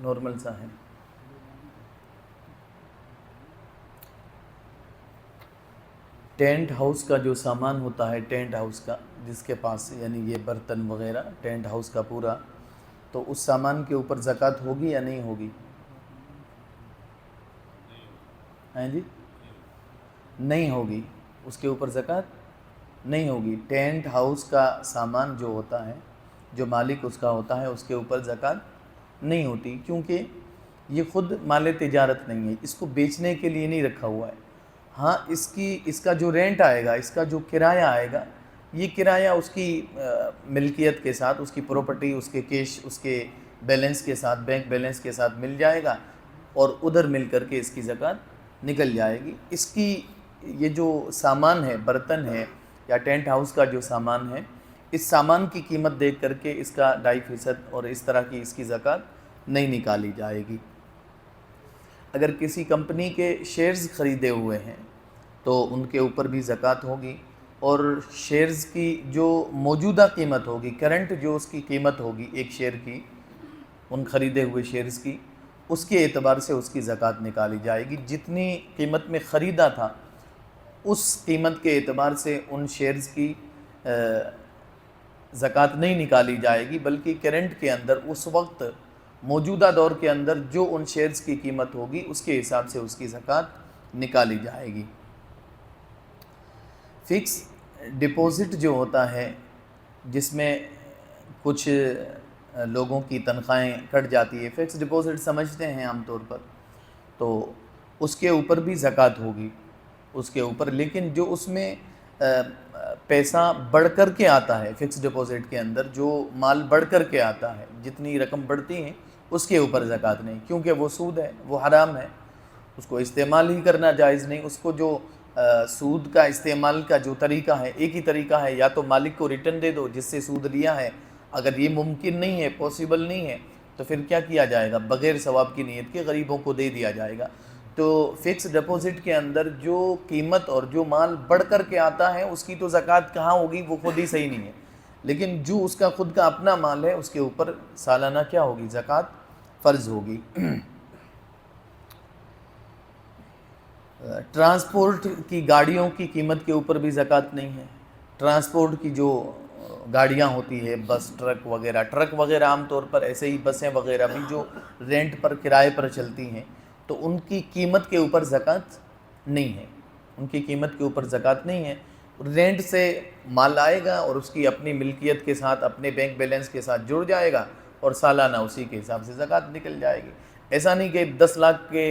Normal سا ہے. Tent house کا جو سامان ہوتا ہے ٹینٹ ہاؤس کا، جس کے پاس یعنی یہ برتن وغیرہ ٹینٹ ہاؤس کا پورا، تو اس سامان کے اوپر زکوٰۃ ہوگی یا نہیں ہوگی؟ ہیں جی؟ نہیں ہوگی، اس کے اوپر زکوٰۃ نہیں ہوگی. ٹینٹ ہاؤس کا سامان جو ہوتا ہے، جو مالک اس کا ہوتا ہے، اس کے اوپر زکوٰۃ نہیں ہوتی، کیونکہ یہ خود مال تجارت نہیں ہے، اس کو بیچنے کے لیے نہیں رکھا ہوا ہے. ہاں اس کا جو رینٹ آئے گا، اس کا جو کرایہ آئے گا، یہ کرایہ اس کی ملکیت کے ساتھ، اس کی پراپرٹی، اس کے کیش، اس کے بیلنس کے ساتھ، بینک بیلنس کے ساتھ مل جائے گا، اور ادھر مل کر کے اس کی زکوٰۃ نکل جائے گی. اس کی یہ جو سامان ہے، برتن ہے یا ٹینٹ ہاؤس کا جو سامان ہے، اس سامان کی قیمت دیکھ کر کے اس کا 2.5% اور اس طرح کی اس کی زکوٰۃ نہیں نکالی جائے گی. اگر کسی کمپنی کے شیئرز خریدے ہوئے ہیں تو ان کے اوپر بھی زکوٰۃ ہوگی، اور شیئرز کی جو موجودہ قیمت ہوگی، کرنٹ جو اس کی قیمت ہوگی ایک شیئر کی، ان خریدے ہوئے شیئرز کی، اس کے اعتبار سے اس کی زکوٰۃ نکالی جائے گی. جتنی قیمت میں خریدا تھا اس قیمت کے اعتبار سے ان شیئرز کی زکوٰۃ نہیں نکالی جائے گی، بلکہ کرنٹ کے اندر اس وقت موجودہ دور کے اندر جو ان شیئرز کی قیمت ہوگی اس کے حساب سے اس کی زکوٰۃ نکالی جائے گی. فکس ڈپوزٹ جو ہوتا ہے، جس میں کچھ لوگوں کی تنخواہیں کٹ جاتی ہے، فکس ڈپوزٹ سمجھتے ہیں عام طور پر، تو اس کے اوپر بھی زکوٰۃ ہوگی اس کے اوپر. لیکن جو اس میں پیسہ بڑھ کر کے آتا ہے، فکس ڈپوزٹ کے اندر جو مال بڑھ کر کے آتا ہے، جتنی رقم بڑھتی ہیں اس کے اوپر زکوٰۃ نہیں، کیونکہ وہ سود ہے، وہ حرام ہے، اس کو استعمال ہی کرنا جائز نہیں. اس کو جو سود کا استعمال کا جو طریقہ ہے، ایک ہی طریقہ ہے، یا تو مالک کو ریٹرن دے دو جس سے سود لیا ہے. اگر یہ ممکن نہیں ہے، پاسبل نہیں ہے، تو پھر کیا کیا جائے گا؟ بغیر ثواب کی نیت کے غریبوں کو دے دیا جائے گا. تو فکس ڈپوزٹ کے اندر جو قیمت اور جو مال بڑھ کر کے آتا ہے اس کی تو زکوٰۃ کہاں ہوگی، وہ خود ہی صحیح نہیں ہے. لیکن جو اس کا خود کا اپنا مال ہے اس کے اوپر سالانہ کیا ہوگی؟ زکوٰۃ فرض ہوگی. ٹرانسپورٹ کی گاڑیوں کی قیمت کے اوپر بھی زکوٰۃ نہیں ہے. ٹرانسپورٹ کی جو گاڑیاں ہوتی ہے، بس، ٹرک وغیرہ عام طور پر ایسے ہی بسیں وغیرہ بھی جو رینٹ پر، کرائے پر چلتی ہیں، تو ان کی قیمت کے اوپر زکوٰۃ نہیں ہے. ان کی قیمت کے اوپر زکوٰۃ نہیں ہے. رینٹ سے مال آئے گا اور اس کی اپنی ملکیت کے ساتھ، اپنے بینک بیلنس کے ساتھ جڑ جائے گا، اور سالانہ اسی کے حساب سے زکوٰۃ نکل جائے گی. ایسا نہیں کہ 10 لاکھ کے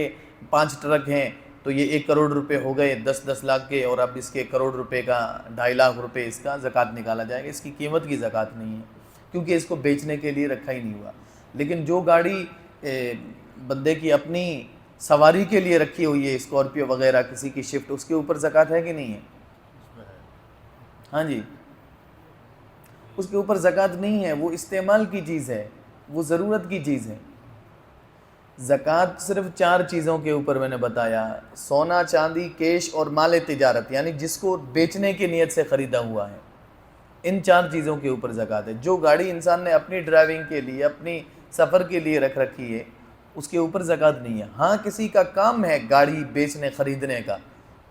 5 ٹرک ہیں تو یہ 1 کروڑ روپے ہو گئے 10 لاکھ کے، اور اب اس کے کروڑ روپے کا 2.5 لاکھ روپے اس کا زکوٰۃ نکالا جائے گا. اس کی قیمت کی زکوٰۃ نہیں ہے، کیونکہ اس کو بیچنے کے لیے رکھا ہی نہیں ہوا. لیکن جو گاڑی بندے کی اپنی سواری کے لیے رکھی ہوئی ہے، اسکارپیو وغیرہ کسی کی شفٹ، اس کے اوپر زکوٰۃ ہے کہ نہیں ہے؟ ہاں جی، اس کے اوپر زکوٰۃ نہیں ہے. وہ استعمال کی چیز ہے، وہ ضرورت کی چیز ہے. زکوٰۃ صرف 4 چیزوں کے اوپر میں نے بتایا: سونا، چاندی، کیش اور مال تجارت، یعنی جس کو بیچنے کی نیت سے خریدا ہوا ہے. ان 4 چیزوں کے اوپر زکوٰۃ ہے. جو گاڑی انسان نے اپنی ڈرائیونگ کے لیے، اپنی سفر کے لیے رکھ رکھی ہے، اس کے اوپر زکوٰۃ نہیں ہے. ہاں کسی کا کام ہے گاڑی بیچنے خریدنے کا،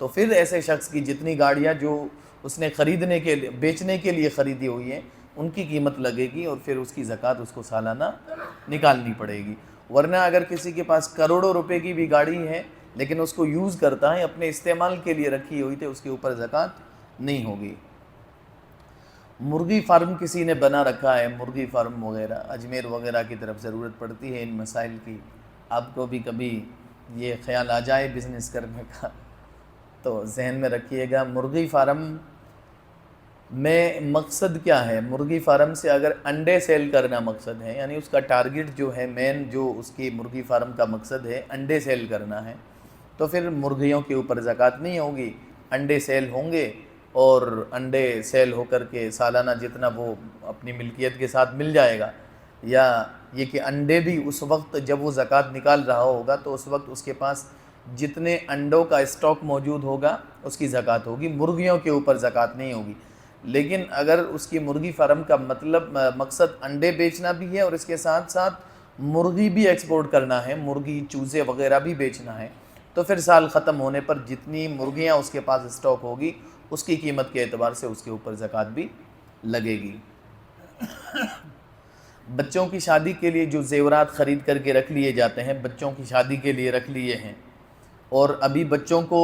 تو پھر ایسے شخص کی جتنی گاڑیاں جو اس نے خریدنے کے لیے، بیچنے کے لیے خریدی ہوئی ہیں، ان کی قیمت لگے گی، اور پھر اس کی زکوٰۃ اس کو سالانہ نکالنی پڑے گی. ورنہ اگر کسی کے پاس کروڑوں روپے کی بھی گاڑی ہے لیکن اس کو یوز کرتا ہے، اپنے استعمال کے لیے رکھی ہوئی تھی، اس کے اوپر زکوٰۃ نہیں ہوگی. مرغی فارم کسی نے بنا رکھا ہے، مرغی فارم وغیرہ، اجمیر وغیرہ کی طرف ضرورت پڑتی ہے ان مسائل کی. آپ کو بھی کبھی یہ خیال آ جائے بزنس کرنے کا تو ذہن میں رکھیے گا. مرغی فارم میں مقصد کیا ہے؟ مرغی فارم سے اگر انڈے سیل کرنا مقصد ہے، یعنی اس کا ٹارگٹ جو ہے، مین جو اس کی مرغی فارم کا مقصد ہے انڈے سیل کرنا ہے، تو پھر مرغیوں کے اوپر زکوٰۃ نہیں ہوگی. انڈے سیل ہوں گے، اور انڈے سیل ہو کر کے سالانہ جتنا وہ اپنی ملکیت کے ساتھ مل جائے گا. یا یہ کہ انڈے بھی اس وقت جب وہ زکوٰۃ نکال رہا ہوگا تو اس وقت اس کے پاس جتنے انڈوں کا اسٹاک موجود ہوگا اس کی زکوٰۃ ہوگی. مرغیوں کے اوپر زکوٰۃ نہیں ہوگی. لیکن اگر اس کی مرغی فارم کا مقصد انڈے بیچنا بھی ہے، اور اس کے ساتھ ساتھ مرغی بھی ایکسپورٹ کرنا ہے، مرغی چوزے وغیرہ بھی بیچنا ہے، تو پھر سال ختم ہونے پر جتنی مرغیاں اس کے پاس اسٹاک ہوگی اس کی قیمت کے اعتبار سے اس کے اوپر زکوٰۃ بھی لگے گی۔ بچوں کی شادی کے لیے جو زیورات خرید کر کے رکھ لیے جاتے ہیں، بچوں کی شادی کے لیے رکھ لیے ہیں اور ابھی بچوں کو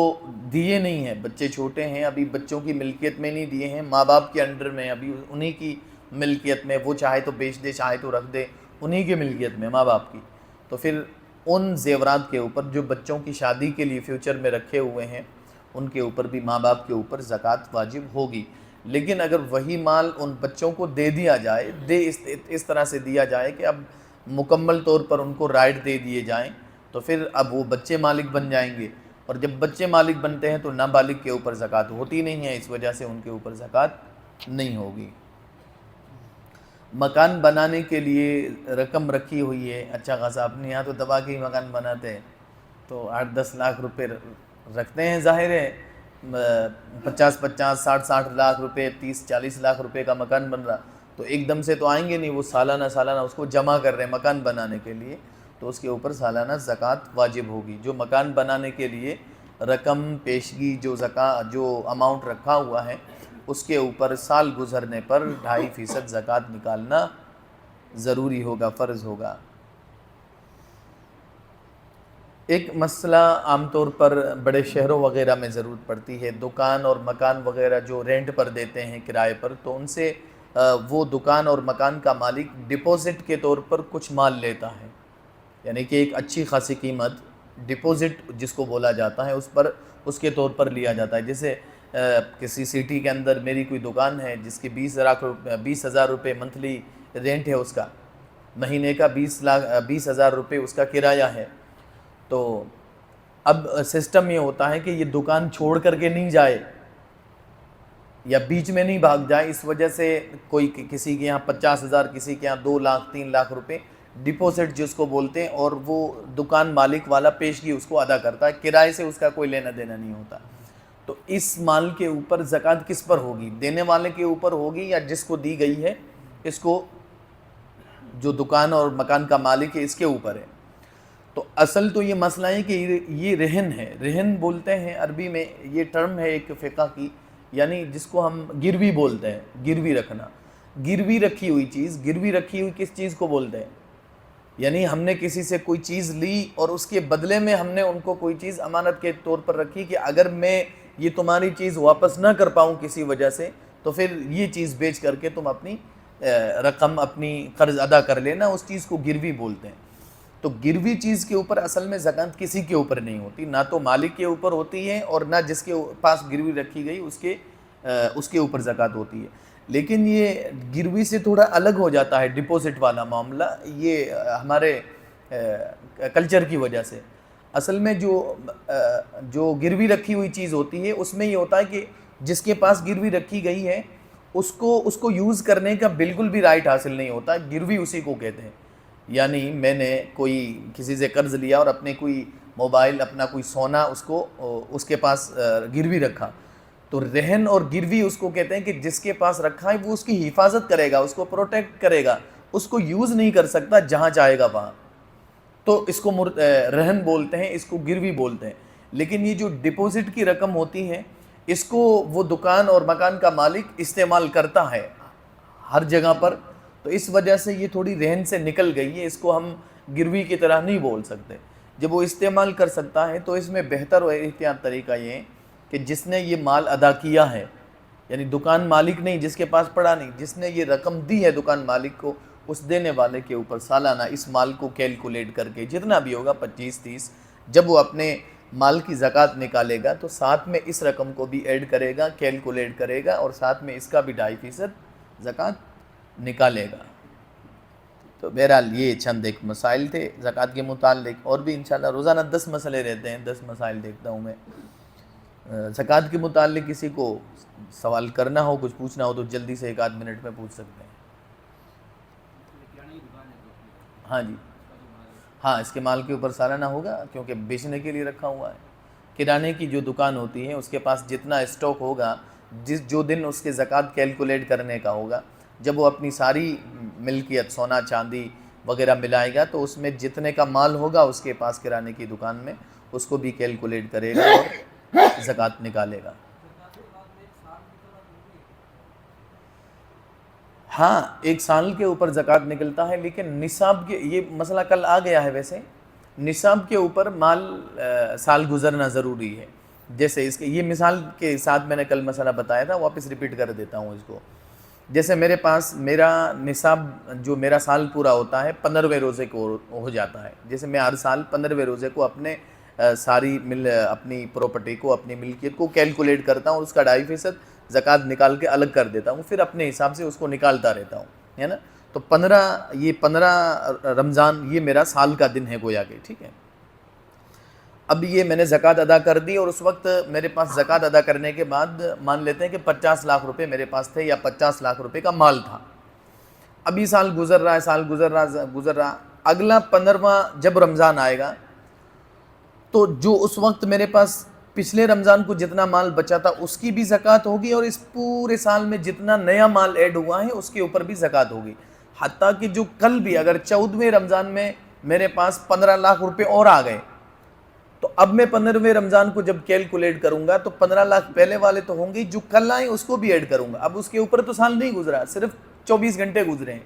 دیے نہیں ہیں، بچے چھوٹے ہیں، ابھی بچوں کی ملکیت میں نہیں دیے ہیں، ماں باپ کے انڈر میں، ابھی انہی کی ملکیت میں، وہ چاہے تو بیچ دے چاہے تو رکھ دے، انہی کی ملکیت میں ماں باپ کی، تو پھر ان زیورات کے اوپر جو بچوں کی شادی کے لیے فیوچر میں رکھے ہوئے ہیں ان کے اوپر بھی ماں باپ کے اوپر زکوٰۃ واجب ہوگی۔ لیکن اگر وہی مال ان بچوں کو دے دیا جائے، اس طرح سے دیا جائے کہ اب مکمل طور پر ان کو رائٹ دے دیے جائیں، تو پھر اب وہ بچے مالک بن جائیں گے، اور جب بچے مالک بنتے ہیں تو نابالغ کے اوپر زکوٰۃ ہوتی نہیں ہے، اس وجہ سے ان کے اوپر زکوٰۃ نہیں ہوگی۔ مکان بنانے کے لیے رقم رکھی ہوئی ہے، اچھا خاصا، اپنے یہاں تو دبا کے ہی مکان بناتے ہیں، تو 8-10 لاکھ روپے رکھتے ہیں، ظاہر ہے 50-50 60-60 لاکھ روپے، 30-40 لاکھ روپے کا مکان بن رہا، تو ایک دم سے تو آئیں گے نہیں، وہ سالانہ اس کو جمع کر رہے ہیں مکان بنانے کے لیے، تو اس کے اوپر سالانہ زکوٰۃ واجب ہوگی۔ جو مکان بنانے کے لیے رقم پیشگی جو اماؤنٹ رکھا ہوا ہے اس کے اوپر سال گزرنے پر 2.5% زکوٰۃ نکالنا ضروری ہوگا، فرض ہوگا۔ ایک مسئلہ عام طور پر بڑے شہروں وغیرہ میں ضرورت پڑتی ہے، دکان اور مکان وغیرہ جو رینٹ پر دیتے ہیں کرائے پر، تو ان سے وہ دکان اور مکان کا مالک ڈپوزٹ کے طور پر کچھ مال لیتا ہے، یعنی کہ ایک اچھی خاصی قیمت ڈپوزٹ جس کو بولا جاتا ہے اس کے طور پر لیا جاتا ہے۔ جیسے کسی سٹی کے اندر میری کوئی دکان ہے جس کی 20,000 روپے منتھلی رینٹ ہے، اس کا مہینے کا 20,000 روپے اس کا کرایہ ہے، تو اب سسٹم یہ ہوتا ہے کہ یہ دکان چھوڑ کر کے نہیں جائے یا بیچ میں نہیں بھاگ جائے، اس وجہ سے کوئی کسی کے یہاں 50,000، کسی کے یہاں 2 لاکھ 3 لاکھ روپے ڈپوزٹ جس کو بولتے ہیں، اور وہ دکان مالک والا پیشگی اس کو ادا کرتا ہے، کرائے سے اس کا کوئی لینا دینا نہیں ہوتا۔ تو اس مال کے اوپر زکوٰۃ کس پر ہوگی؟ دینے والے کے اوپر ہوگی یا جس کو دی گئی ہے اس کو، جو دکان اور مکان کا مالک ہے اس کے اوپر ہے؟ تو اصل تو یہ مسئلہ ہے کہ یہ رہن ہے، رہن بولتے ہیں عربی میں، یہ ٹرم ہے ایک فقہ کی، یعنی جس کو ہم گروی بولتے ہیں، گروی رکھنا، گروی رکھی ہوئی چیز، گروی رکھی ہوئی کس چیز کو بولتے ہیں؟ یعنی ہم نے کسی سے کوئی چیز لی اور اس کے بدلے میں ہم نے ان کو کوئی چیز امانت کے طور پر رکھی کہ اگر میں یہ تمہاری چیز واپس نہ کر پاؤں کسی وجہ سے، تو پھر یہ چیز بیچ کر کے تم اپنی رقم، اپنی قرض ادا کر لینا، اس چیز کو گروی بولتے ہیں۔ تو گروی چیز کے اوپر اصل میں زکوٰۃ کسی کے اوپر نہیں ہوتی، نہ تو مالک کے اوپر ہوتی ہے اور نہ جس کے پاس گروی رکھی گئی اس کے اوپر زکوٰۃ ہوتی ہے۔ لیکن یہ گروی سے تھوڑا الگ ہو جاتا ہے ڈپوزٹ والا معاملہ، یہ ہمارے کلچر کی وجہ سے۔ اصل میں جو گروی رکھی ہوئی چیز ہوتی ہے اس میں یہ ہوتا ہے کہ جس کے پاس گروی رکھی گئی ہے اس کو یوز کرنے کا بالکل بھی رائٹ حاصل نہیں ہوتا، گروی اسی کو کہتے ہیں۔ یعنی میں نے کوئی کسی سے قرض لیا اور اپنے کوئی موبائل، اپنا کوئی سونا اس کے پاس گروی رکھا، تو رہن اور گروی اس کو کہتے ہیں کہ جس کے پاس رکھا ہے وہ اس کی حفاظت کرے گا، اس کو پروٹیکٹ کرے گا، اس کو یوز نہیں کر سکتا جہاں چاہے گا وہاں، تو اس کو رہن بولتے ہیں، اس کو گروی بولتے ہیں۔ لیکن یہ جو ڈپوزٹ کی رقم ہوتی ہے اس کو وہ دکان اور مکان کا مالک استعمال کرتا ہے ہر جگہ پر، تو اس وجہ سے یہ تھوڑی رہن سے نکل گئی ہے، اس کو ہم گروی کی طرح نہیں بول سکتے۔ جب وہ استعمال کر سکتا ہے تو اس میں بہتر و احتیاط طریقہ یہ ہے کہ جس نے یہ مال ادا کیا ہے، یعنی دکان مالک نہیں، جس کے پاس پڑا نہیں، جس نے یہ رقم دی ہے دکان مالک کو، اس دینے والے کے اوپر سالانہ اس مال کو کیلکولیٹ کر کے جتنا بھی ہوگا 25-30، جب وہ اپنے مال کی زکوٰۃ نکالے گا تو ساتھ میں اس رقم کو بھی ایڈ کرے گا، کیلکولیٹ کرے گا، اور ساتھ میں اس کا بھی 2.5% زکوٰۃ نکالے گا۔ تو بہرحال یہ چند ایک مسائل تھے زکوٰۃ کے متعلق، اور بھی انشاءاللہ روزانہ 10 مسئلے رہتے ہیں، 10 مسائل دیکھتا ہوں میں۔ زکوٰۃ کے متعلق کسی کو سوال کرنا ہو، کچھ پوچھنا ہو تو جلدی سے 1 آدھ منٹ میں پوچھ سکتے ہیں۔ ہاں جی، ہاں، اس کے مال کے اوپر سالانہ ہوگا کیونکہ بیچنے کے لیے رکھا ہوا ہے۔ کرانے کی جو دکان ہوتی ہے اس کے پاس جتنا اسٹاک ہوگا، جو دن اس کے زکوٰۃ کیلکولیٹ کرنے کا ہوگا، جب وہ اپنی ساری ملکیت، سونا چاندی وغیرہ ملائے گا تو اس میں جتنے کا مال ہوگا اس کے پاس کرانے کی دکان میں اس کو بھی کیلکولیٹ کرے گا اور زکوٰۃ نکالے گا۔ ہاں 1 سال کے اوپر زکوٰۃ نکلتا ہے، لیکن نصاب کے، یہ مسئلہ کل آ گیا ہے، ویسے نصاب کے اوپر مال سال گزرنا ضروری ہے۔ جیسے اس کے یہ مثال کے ساتھ میں نے کل مسئلہ بتایا تھا، واپس ریپیٹ کر دیتا ہوں اس کو۔ جیسے میرے پاس میرا نصاب جو میرا سال پورا ہوتا ہے 15ویں روزے کو ہو جاتا ہے۔ جیسے میں ہر سال 15ویں روزے کو اپنے ساری اپنی پراپرٹی کو، اپنی ملکیت کو کیلکولیٹ کرتا ہوں، اس کا 2.5% زکوٰۃ نکال کے الگ کر دیتا ہوں، پھر اپنے حساب سے اس کو نکالتا رہتا ہوں، ہے نا۔ تو 15 رمضان یہ میرا سال کا دن ہے گویا کہ، ٹھیک ہے۔ اب یہ میں نے زکوٰۃ ادا کر دی، اور اس وقت میرے پاس زکوٰۃ ادا کرنے کے بعد مان لیتے ہیں کہ 50 لاکھ روپے میرے پاس تھے، یا 50 لاکھ روپے کا مال تھا۔ ابھی سال گزر رہا ہے، سال گزر رہا، اگلا 15واں جب رمضان آئے گا تو جو اس وقت میرے پاس پچھلے رمضان کو جتنا مال بچا تھا اس کی بھی زکوٰۃ ہوگی، اور اس پورے سال میں جتنا نیا مال ایڈ ہوا ہے اس کے اوپر بھی زکوٰۃ ہوگی۔ حتیٰ کہ جو کل بھی اگر 14ویں رمضان میں میرے پاس 15 لاکھ روپے اور آ گئے، تو اب میں 15ویں رمضان کو جب کیلکولیٹ کروں گا تو 15 لاکھ پہلے والے تو ہوں گے، جو کل آئیں اس کو بھی ایڈ کروں گا۔ اب اس کے اوپر تو سال نہیں گزرا، صرف 24 گھنٹے گزرے ہیں،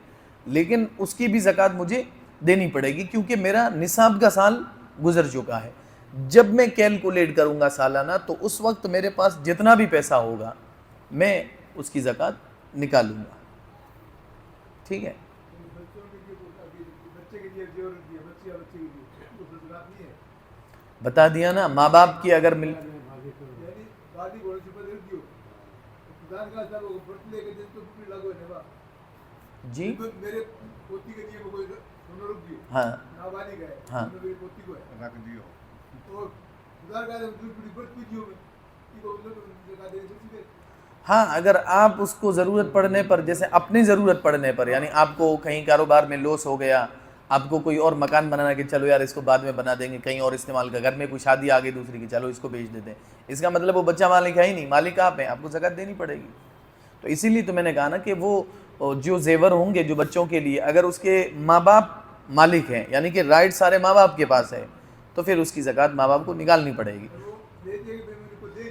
لیکن اس کی بھی زکوٰۃ مجھے دینی پڑے گی، کیونکہ میرا نصاب کا سال گزر چکا ہے۔ جب میں کیلکولیٹ کروں گا سالانہ تو اس وقت میرے پاس جتنا بھی پیسہ ہوگا میں اس کی زکوٰۃ نکالوں گا، ٹھیک ہے۔ بتا دیا نا، ماں باپ کی اگر مل جی ہاں ہاں ہاں، اگر آپ اس کو ضرورت پڑنے پر، جیسے اپنی ضرورت پڑنے پر، یعنی آپ کو کہیں کاروبار میں لاس ہو گیا، آپ کو کوئی اور مکان بنانا کہ چلو یار اس کو بعد میں بنا دیں گے، کہیں اور استعمال کا، گھر میں کوئی شادی آ گئی دوسری کی، چلو اس کو بیچ دیتے ہیں، اس کا مطلب وہ بچہ مالک ہے ہی نہیں، مالک آپ ہیں، آپ کو زکوٰۃ دینی پڑے گی۔ تو اسی لیے تو میں نے کہا نا کہ وہ جو زیور ہوں گے جو بچوں کے لیے، اگر اس کے ماں باپ مالک ہیں، یعنی کہ رائٹ سارے ماں باپ کے پاس ہے، تو پھر اس کی زکوٰۃ ماں باپ کو نکالنی پڑے گی۔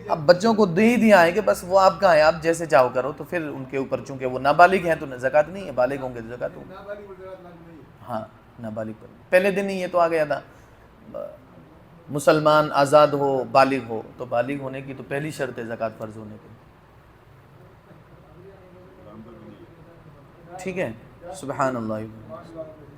اب بچوں کو دے ہی دیا ہے کہ بس وہ آپ کا ہے، آپ جیسے چاہو کرو، تو پھر ان کے اوپر چونکہ وہ نابالغ ہیں تو زکوٰۃ نہیں ہے، بالغ ہوں گے تو زکوٰۃ ہوگی۔ ہاں نابالغ پر پہلے دن ہی یہ تو آ گیا تھا، مسلمان آزاد ہو، بالغ ہو، تو بالغ ہونے کی تو پہلی شرط ہے زکوٰۃ فرض ہونے کی، ٹھیک ہے۔ سبحان اللہ۔